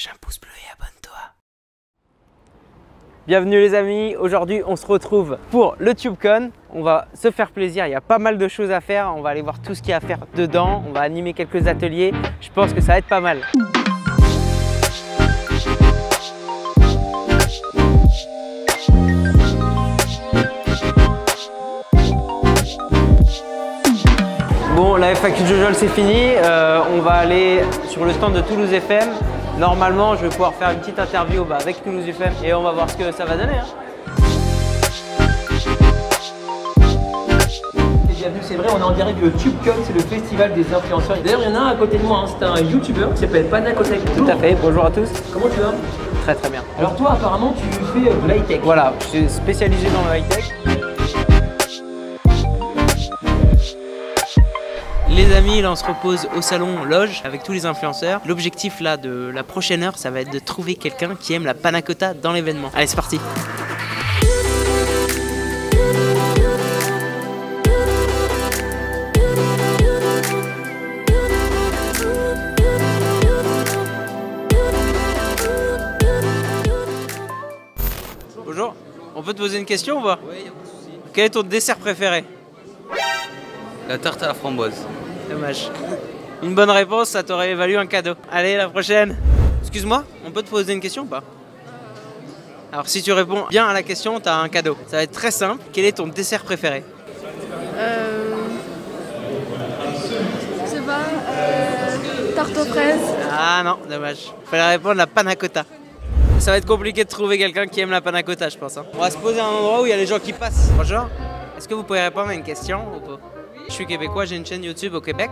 Lâche un pouce bleu et abonne-toi. Bienvenue les amis, aujourd'hui on se retrouve pour le TubeCon. On va se faire plaisir, il y a pas mal de choses à faire. On va aller voir tout ce qu'il y a à faire dedans. On va animer quelques ateliers. Je pense que ça va être pas mal. Bon, la FAQ de Jojol c'est fini. On va aller sur le stand de Toulouse FM. Normalement, je vais pouvoir faire une petite interview avec Toulouse FM et on va voir ce que ça va donner. Bienvenue, c'est vrai, on est en direct du TubeCon, c'est le festival des influenceurs. D'ailleurs, il y en a un à côté de moi, hein, c'est un YouTuber qui s'appelle Panakota. Tout à fait, bonjour à tous. Comment tu vas? Très très bien. Alors toi, apparemment, tu fais de l'high-tech. Voilà, je suis spécialisé dans le high-tech. Les amis, là on se repose au salon Loge avec tous les influenceurs. L'objectif là de la prochaine heure, ça va être de trouver quelqu'un qui aime la panna cotta dans l'événement. Allez, c'est parti. Bonjour, on peut te poser une question ou pas? Oui, y a pas de souci. Quel est ton dessert préféré? La tarte à la framboise. Dommage. Une bonne réponse, ça t'aurait valu un cadeau. Allez, la prochaine. Excuse-moi, on peut te poser une question ou pas? Alors si tu réponds bien à la question, t'as un cadeau. Ça va être très simple. Quel est ton dessert préféré? Je sais pas, tarte aux fraises. Ah non, dommage. Fallait répondre la panna cotta. Ça va être compliqué de trouver quelqu'un qui aime la panna cotta, je pense. On va se poser à un endroit où il y a les gens qui passent. Bonjour, est-ce que vous pouvez répondre à une question ou pas? Je suis québécois, j'ai une chaîne YouTube au Québec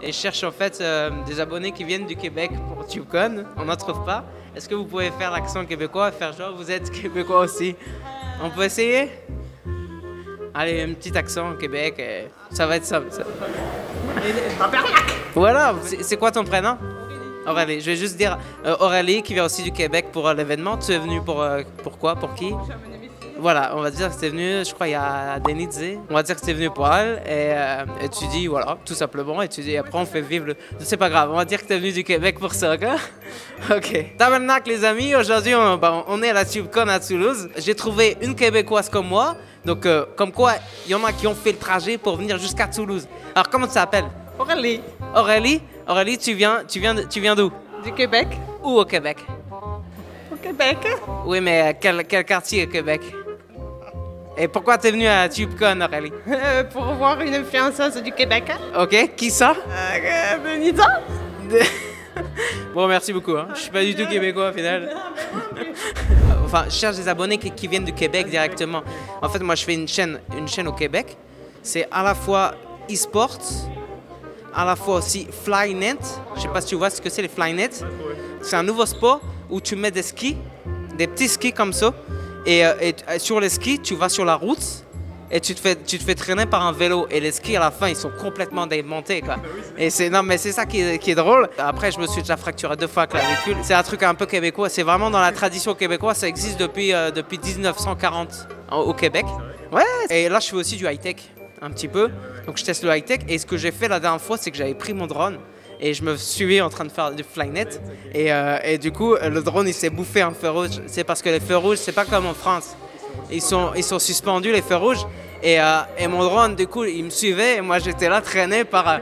et je cherche en fait des abonnés qui viennent du Québec pour TubeCon. On n'en trouve pas. Est-ce que vous pouvez faire l'accent québécois, faire genre vous êtes québécois aussi? On peut essayer? Allez, un petit accent au Québec, ça va être simple. Ça. Voilà, c'est quoi ton prénom? Aurélie, je vais juste dire Aurélie qui vient aussi du Québec pour l'événement. Tu es venue pour quoi? Pour qui? Voilà, on va dire que tu es venu, je crois, il y a Denise. On va dire que tu es venu pour elle et tu dis, voilà, tout simplement. Et tu dis, après, on fait vivre le. C'est pas grave, on va dire que tu es venu du Québec pour ça, ok? Ok. Tabarnak, les amis, aujourd'hui, on est à la TubeCon à Toulouse. J'ai trouvé une Québécoise comme moi. Donc, comme quoi, il y en a qui ont fait le trajet pour venir jusqu'à Toulouse. Alors, comment tu t'appelles? Aurélie. Aurélie? Aurélie, tu viens d'où? Du Québec. Où au Québec? Au Québec. Oui, mais quel quartier au Québec? Et pourquoi t'es venue à TubeCon, Aurélie? Pour voir une influenceuse du Québec. Ok, qui ça? Benita. Bon, merci beaucoup. Hein. Je suis pas du tout québécois, au final. Enfin, je cherche des abonnés qui viennent du Québec directement. En fait, moi, je fais une chaîne au Québec. C'est à la fois e-sport, à la fois aussi Flynet. Je sais pas si tu vois ce que c'est les Flynet. C'est un nouveau sport où tu mets des skis, des petits skis comme ça. Et sur les skis, tu vas sur la route et tu te fais traîner par un vélo. Et les skis, à la fin, ils sont complètement démontés, quoi. Et non, mais c'est ça qui est drôle. Après, je me suis déjà fracturé 2 fois avec la clavicule. C'est un truc un peu québécois. C'est vraiment dans la tradition québécoise. Ça existe depuis 1940 au Québec. Ouais. Et là, je fais aussi du high-tech, un petit peu. Donc, je teste le high-tech. Et ce que j'ai fait la dernière fois, c'est que j'avais pris mon drone. Et je me suis en train de faire du Flynet. Et du coup, le drone, il s'est bouffé un feu rouge. C'est parce que les feux rouges, c'est pas comme en France. Ils sont suspendus, les feux rouges. Et mon drone, du coup, il me suivait. Et moi, j'étais là, traîné par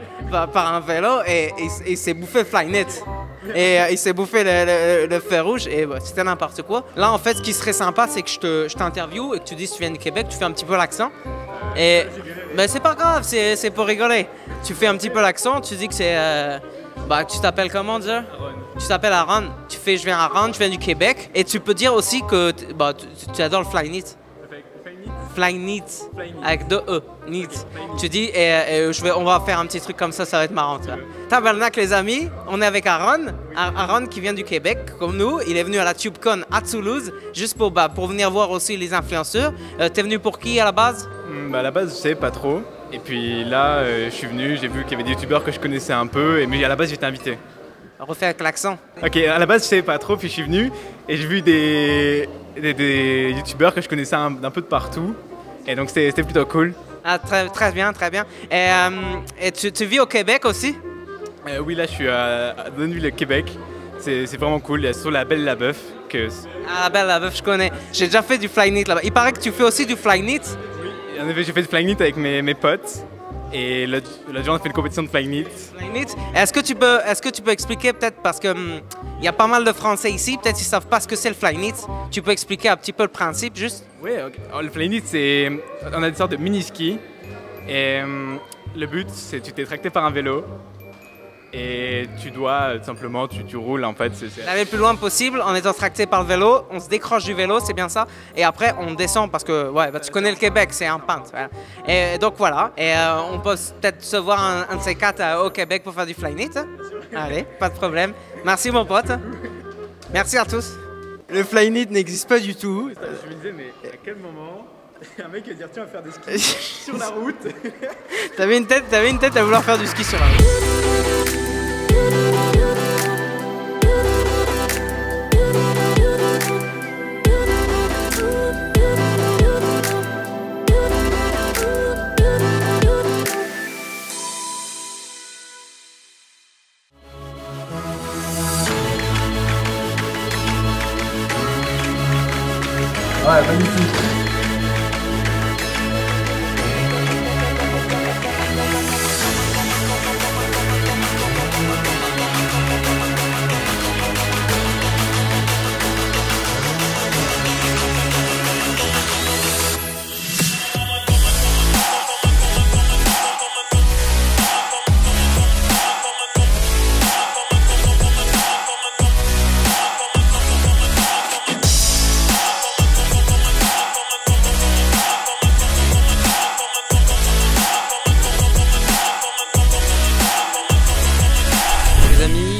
un vélo. Et il s'est bouffé Flynet. Et il s'est bouffé le feu rouge. Et bah, c'était n'importe quoi. Là, en fait, ce qui serait sympa, c'est que je t'interviewe et que tu dis si tu viens du Québec, tu fais un petit peu l'accent. Et ben, c'est pas grave, c'est pour rigoler. Tu fais un petit peu l'accent, tu dis que c'est... tu t'appelles comment déjà? Tu t'appelles Aaron. Tu fais je viens Aaron, je viens du Québec. Et tu peux dire aussi que tu adores le Flynet. Flynet. Avec 2 E. Neat. Tu dis on va faire un petit truc comme ça va être marrant. Tabarnak les amis, on est avec Aaron. Aaron qui vient du Québec comme nous. Il est venu à la TubeCon à Toulouse juste pour venir voir aussi les influenceurs. T'es venu pour qui à la base? À la base, je savais pas trop. Et puis là, je suis venu, j'ai vu qu'il y avait des youtubeurs que je connaissais un peu. Mais à la base, j'étais invité. Refais avec l'accent. Ok, à la base, je savais pas trop. Puis je suis venu et j'ai vu des youtubeurs que je connaissais un peu de partout. Et donc, c'était plutôt cool. Ah, très bien, très bien. Et tu vis au Québec aussi? Oui, là, je suis à Bonneville, Québec. C'est vraiment cool. Il y a surtout la Belle et la Bœuf. Ah, la Belle, la Bœuf, je connais. J'ai déjà fait du fly knit là-bas. Il paraît que tu fais aussi du fly knit. En effet, j'ai fait du fly knit avec mes potes. Et l'autre jour, on a fait une compétition de fly knit. Est-ce que tu peux expliquer peut-être, parce que il y a pas mal de Français ici, peut-être ils savent pas ce que c'est le fly knit. Tu peux expliquer un petit peu le principe juste? Oui, okay. Alors, le fly knit, on a des sortes de mini-skis. Et le but, c'est que tu t'es tracté par un vélo. Et tu dois tout simplement, tu roules en fait. Aller le plus loin possible en étant tracté par le vélo, on se décroche du vélo, c'est bien ça. Et après on descend parce que ouais, bah, tu connais le Québec, c'est un pente. Voilà. Et donc voilà, et on peut peut-être se voir un de ces quatre au Québec pour faire du fly knit. Allez, pas de problème. Merci mon pote. Merci à tous. Le fly knit n'existe pas du tout. Je me disais, mais à quel moment un mec va dire tiens, on va faire des skis sur la route? T'avais une tête à vouloir faire du ski sur la route. Ouais, magnifique.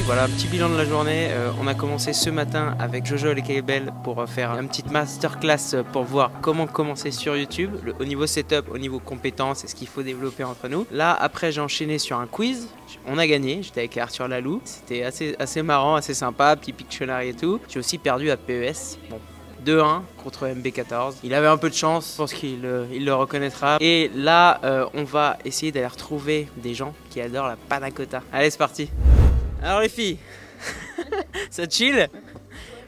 Voilà, petit bilan de la journée. On a commencé ce matin avec Jojo et Kaybel pour faire une petite masterclass pour voir comment commencer sur YouTube, au niveau setup, au niveau compétences et ce qu'il faut développer entre nous. Là, après, j'ai enchaîné sur un quiz. On a gagné, j'étais avec Arthur Lalou. C'était assez marrant, assez sympa, petit Pictionary et tout. J'ai aussi perdu à PES. Bon. 2-1 contre MB14. Il avait un peu de chance, je pense qu'il le reconnaîtra. Et là, on va essayer d'aller retrouver des gens qui adorent la panna cotta. Allez, c'est parti. Alors les filles, ça chill?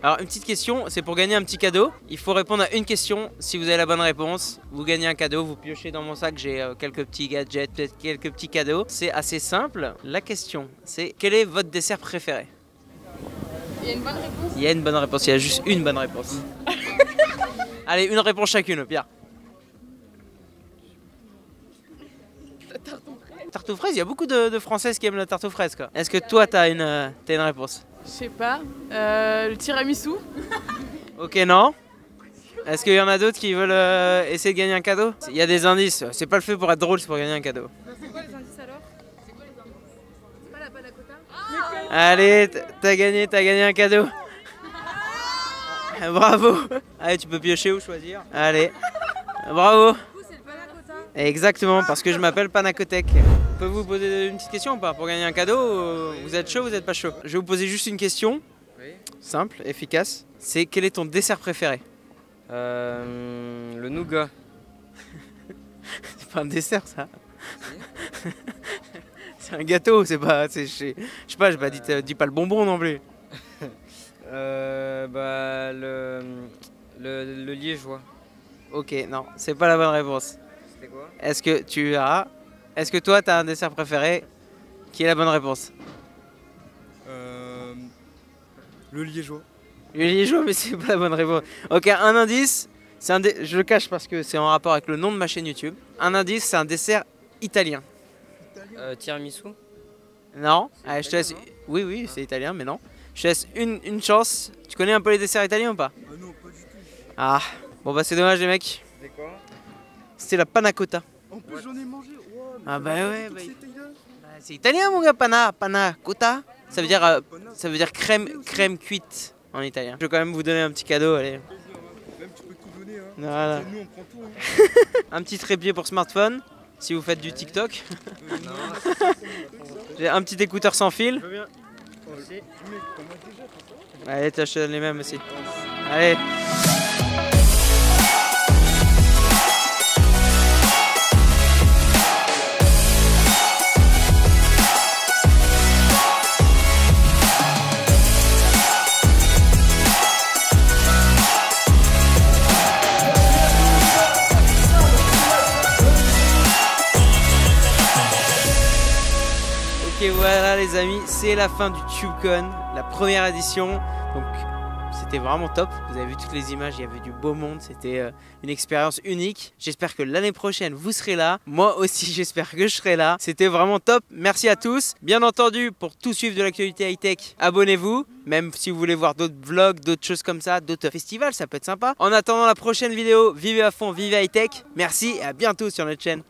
Alors une petite question, c'est pour gagner un petit cadeau. Il faut répondre à une question. Si vous avez la bonne réponse, vous gagnez un cadeau. Vous piochez dans mon sac, j'ai quelques petits gadgets, peut-être quelques petits cadeaux. C'est assez simple. La question, c'est quel est votre dessert préféré? Il y a une bonne réponse? Il y a une bonne réponse, il y a juste une bonne réponse. Allez, une réponse chacune, Pierre. Tarte aux fraises, il y a beaucoup de Françaises qui aiment la tarte aux fraises, quoi. Est-ce que toi, t'as une réponse? Je sais pas. Le tiramisu? Ok, non. Est-ce qu'il y en a d'autres qui veulent essayer de gagner un cadeau? Il y a des indices. C'est pas le fait pour être drôle, c'est pour gagner un cadeau. C'est quoi les indices alors? C'est quoi les indices? C'est pas la panna cotta? Allez, t'as gagné un cadeau. Bravo. Allez, tu peux piocher ou choisir. Allez. Bravo. Exactement, parce que je m'appelle Panacotek. Je peux vous poser une petite question ou pas pour gagner un cadeau? Vous êtes chaud ou vous n'êtes pas chaud? Je vais vous poser juste une question, simple, efficace. C'est quel est ton dessert préféré? Le nougat. C'est pas un dessert ça. C'est un gâteau, c'est pas... Je sais pas, j'ai pas dit, dis pas le bonbon non plus. Bah, le liégeois. Ok, non, c'est pas la bonne réponse. C'était quoi? Est-ce que toi, tu as un dessert préféré? Qui est la bonne réponse? Le liégeois. Le liégeois, mais c'est pas la bonne réponse. Ok, un indice, je le cache parce que c'est en rapport avec le nom de ma chaîne YouTube. Un indice, c'est un dessert italien. Tiramisu? Non, allez, je te laisse... Oui, oui, c'est italien, mais non. Je te laisse une chance. Tu connais un peu les desserts italiens ou pas? Non, pas du tout. Ah, bon bah c'est dommage les mecs. C'était quoi? C'était la panna cotta. En plus j'en ai mangé. Wow, ah bah ouais, bah, c'est italien mon gars, panna cotta. Ça veut dire crème cuite en italien. Je vais quand même vous donner un petit cadeau, allez. Même tu peux tout donner, hein. Voilà. Nous on prend tout, hein. Un petit trépied pour smartphone, si vous faites du TikTok. J'ai un petit écouteur sans fil. Allez, t'achètes les mêmes aussi. Allez. Ok, voilà les amis, c'est la fin du TubeCon, la première édition. Donc c'était vraiment top. Vous avez vu toutes les images, il y avait du beau monde. C'était une expérience unique. J'espère que l'année prochaine, vous serez là. Moi aussi, j'espère que je serai là. C'était vraiment top. Merci à tous. Bien entendu, pour tout suivre de l'actualité high-tech, abonnez-vous. Même si vous voulez voir d'autres vlogs, d'autres choses comme ça, d'autres festivals, ça peut être sympa. En attendant la prochaine vidéo, vivez à fond, vivez high-tech. Merci et à bientôt sur notre chaîne.